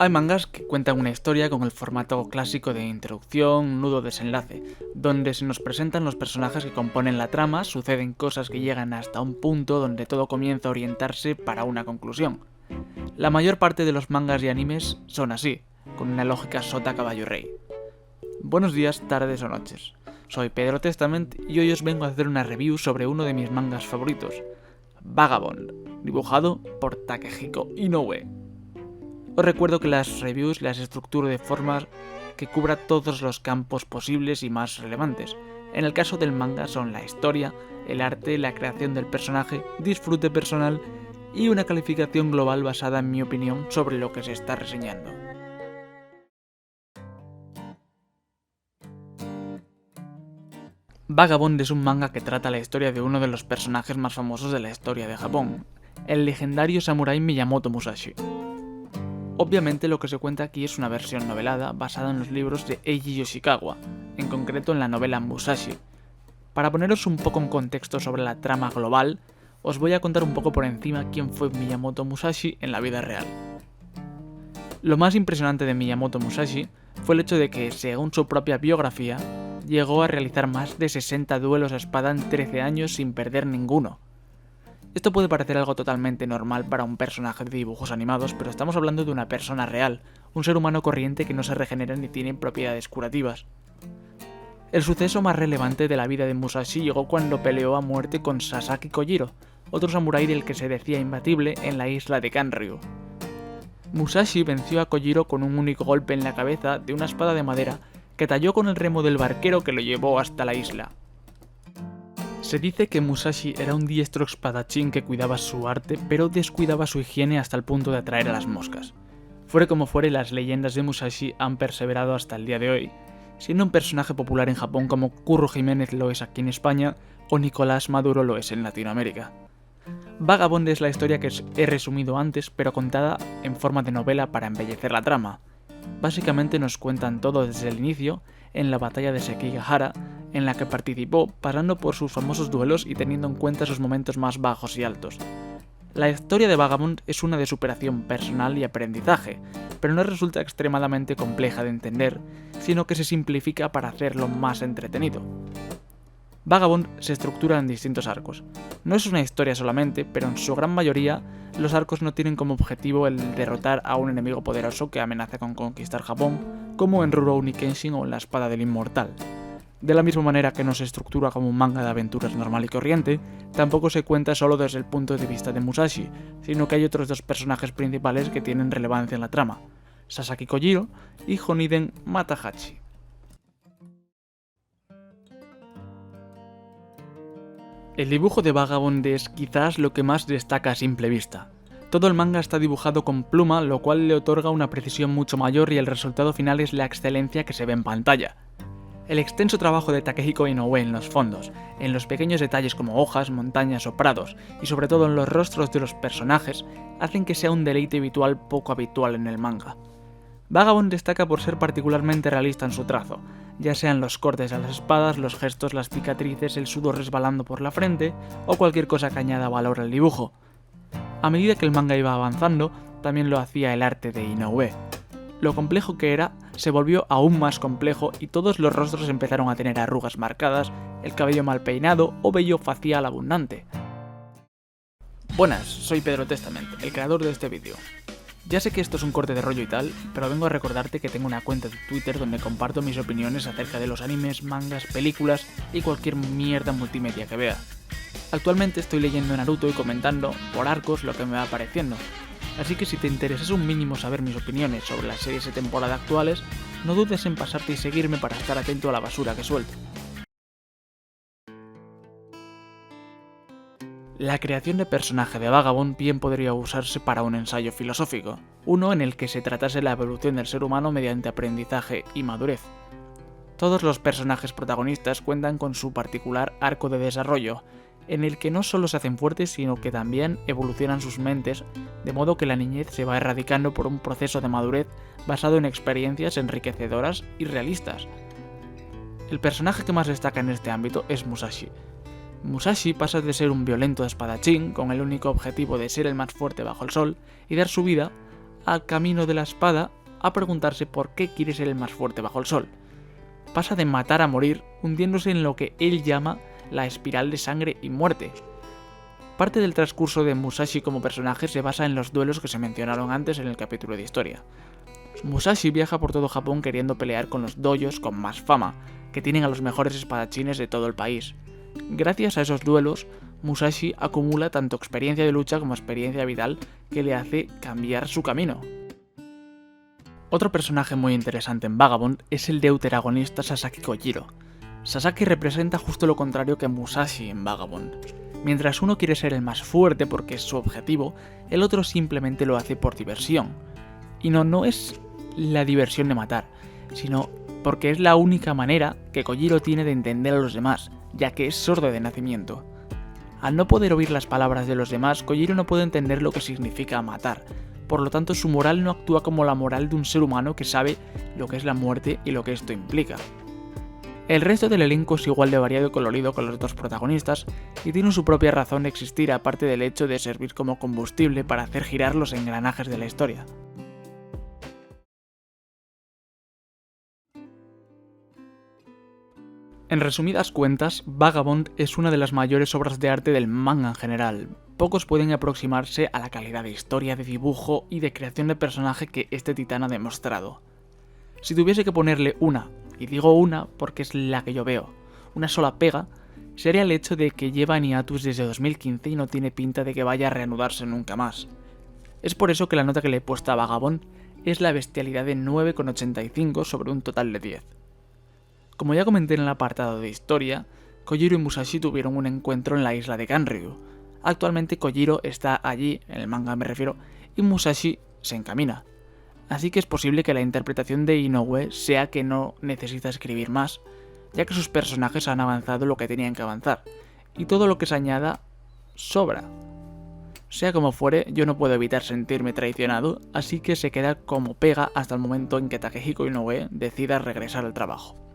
Hay mangas que cuentan una historia con el formato clásico de introducción, nudo, desenlace, donde se nos presentan los personajes que componen la trama, suceden cosas que llegan hasta un punto donde todo comienza a orientarse para una conclusión. La mayor parte de los mangas y animes son así, con una lógica sota caballo rey. Buenos días, tardes o noches. Soy Pedro Testament y hoy os vengo a hacer una review sobre uno de mis mangas favoritos, Vagabond, dibujado por Takehiko Inoue. Os recuerdo que las reviews las estructuro de forma que cubra todos los campos posibles y más relevantes. En el caso del manga son la historia, el arte, la creación del personaje, disfrute personal y una calificación global basada en mi opinión sobre lo que se está reseñando. Vagabond es un manga que trata la historia de uno de los personajes más famosos de la historia de Japón, el legendario samurái Miyamoto Musashi. Obviamente lo que se cuenta aquí es una versión novelada basada en los libros de Eiji Yoshikawa, en concreto en la novela Musashi. Para poneros un poco en contexto sobre la trama global, os voy a contar un poco por encima quién fue Miyamoto Musashi en la vida real. Lo más impresionante de Miyamoto Musashi fue el hecho de que, según su propia biografía, llegó a realizar más de 60 duelos a espada en 13 años sin perder ninguno. Esto puede parecer algo totalmente normal para un personaje de dibujos animados, pero estamos hablando de una persona real, un ser humano corriente que no se regenera ni tiene propiedades curativas. El suceso más relevante de la vida de Musashi llegó cuando peleó a muerte con Sasaki Kojiro, otro samurái del que se decía imbatible en la isla de Kanryu. Musashi venció a Kojiro con un único golpe en la cabeza de una espada de madera que talló con el remo del barquero que lo llevó hasta la isla. Se dice que Musashi era un diestro espadachín que cuidaba su arte, pero descuidaba su higiene hasta el punto de atraer a las moscas. Fuere como fuere, las leyendas de Musashi han perseverado hasta el día de hoy, siendo un personaje popular en Japón como Curro Jiménez lo es aquí en España o Nicolás Maduro lo es en Latinoamérica. Vagabond es la historia que he resumido antes, pero contada en forma de novela para embellecer la trama. Básicamente nos cuentan todo desde el inicio, en la batalla de Sekigahara, en la que participó, pasando por sus famosos duelos y teniendo en cuenta sus momentos más bajos y altos. La historia de Vagabond es una de superación personal y aprendizaje, pero no resulta extremadamente compleja de entender, sino que se simplifica para hacerlo más entretenido. Vagabond se estructura en distintos arcos. No es una historia solamente, pero en su gran mayoría, los arcos no tienen como objetivo el derrotar a un enemigo poderoso que amenaza con conquistar Japón, como en Rurouni Kenshin o en La Espada del Inmortal. De la misma manera que no se estructura como un manga de aventuras normal y corriente, tampoco se cuenta solo desde el punto de vista de Musashi, sino que hay otros dos personajes principales que tienen relevancia en la trama, Sasaki Kojiro y Honiden Matahachi. El dibujo de Vagabond es quizás lo que más destaca a simple vista. Todo el manga está dibujado con pluma, lo cual le otorga una precisión mucho mayor y el resultado final es la excelencia que se ve en pantalla. El extenso trabajo de Takehiko Inoue en los fondos, en los pequeños detalles como hojas, montañas o prados, y sobre todo en los rostros de los personajes, hacen que sea un deleite visual poco habitual en el manga. Vagabond destaca por ser particularmente realista en su trazo, ya sean los cortes a las espadas, los gestos, las cicatrices, el sudor resbalando por la frente, o cualquier cosa que añada valor al dibujo. A medida que el manga iba avanzando, también lo hacía el arte de Inoue. Lo complejo que era se volvió aún más complejo y todos los rostros empezaron a tener arrugas marcadas, el cabello mal peinado o vello facial abundante. Buenas, soy Pedro Testament, el creador de este vídeo. Ya sé que esto es un corte de rollo y tal, pero vengo a recordarte que tengo una cuenta de Twitter donde comparto mis opiniones acerca de los animes, mangas, películas y cualquier mierda multimedia que vea. Actualmente estoy leyendo Naruto y comentando por arcos lo que me va apareciendo. Así que si te interesa un mínimo saber mis opiniones sobre las series de temporada actuales, no dudes en pasarte y seguirme para estar atento a la basura que suelto. La creación de personaje de Vagabond bien podría usarse para un ensayo filosófico, uno en el que se tratase la evolución del ser humano mediante aprendizaje y madurez. Todos los personajes protagonistas cuentan con su particular arco de desarrollo, en el que no solo se hacen fuertes, sino que también evolucionan sus mentes, de modo que la niñez se va erradicando por un proceso de madurez basado en experiencias enriquecedoras y realistas. El personaje que más destaca en este ámbito es Musashi. Musashi pasa de ser un violento espadachín, con el único objetivo de ser el más fuerte bajo el sol y dar su vida, al camino de la espada a preguntarse por qué quiere ser el más fuerte bajo el sol. Pasa de matar a morir, hundiéndose en lo que él llama la espiral de sangre y muerte. Parte del transcurso de Musashi como personaje se basa en los duelos que se mencionaron antes en el capítulo de historia. Musashi viaja por todo Japón queriendo pelear con los dojos con más fama, que tienen a los mejores espadachines de todo el país. Gracias a esos duelos, Musashi acumula tanto experiencia de lucha como experiencia vital que le hace cambiar su camino. Otro personaje muy interesante en Vagabond es el deuteragonista Sasaki Kojiro. Sasaki representa justo lo contrario que Musashi en Vagabond. Mientras uno quiere ser el más fuerte porque es su objetivo, el otro simplemente lo hace por diversión. Y no es la diversión de matar, sino porque es la única manera que Kojiro tiene de entender a los demás, ya que es sordo de nacimiento. Al no poder oír las palabras de los demás, Kojiro no puede entender lo que significa matar. Por lo tanto, su moral no actúa como la moral de un ser humano que sabe lo que es la muerte y lo que esto implica. El resto del elenco es igual de variado y colorido con los dos protagonistas y tiene su propia razón de existir aparte del hecho de servir como combustible para hacer girar los engranajes de la historia. En resumidas cuentas, Vagabond es una de las mayores obras de arte del manga en general. Pocos pueden aproximarse a la calidad de historia, de dibujo y de creación de personaje que este titán ha demostrado. Si tuviese que ponerle una, y digo una porque es la que yo veo, una sola pega, sería el hecho de que lleva en hiatus desde 2015 y no tiene pinta de que vaya a reanudarse nunca más. Es por eso que la nota que le he puesto a Vagabond es la bestialidad de 9,85 sobre un total de 10. Como ya comenté en el apartado de historia, Kojiro y Musashi tuvieron un encuentro en la isla de Ganryu. Actualmente Kojiro está allí, en el manga me refiero, y Musashi se encamina. Así que es posible que la interpretación de Inoue sea que no necesita escribir más, ya que sus personajes han avanzado lo que tenían que avanzar, y todo lo que se añada sobra. Sea como fuere, yo no puedo evitar sentirme traicionado, así que se queda como pega hasta el momento en que Takehiko Inoue decida regresar al trabajo.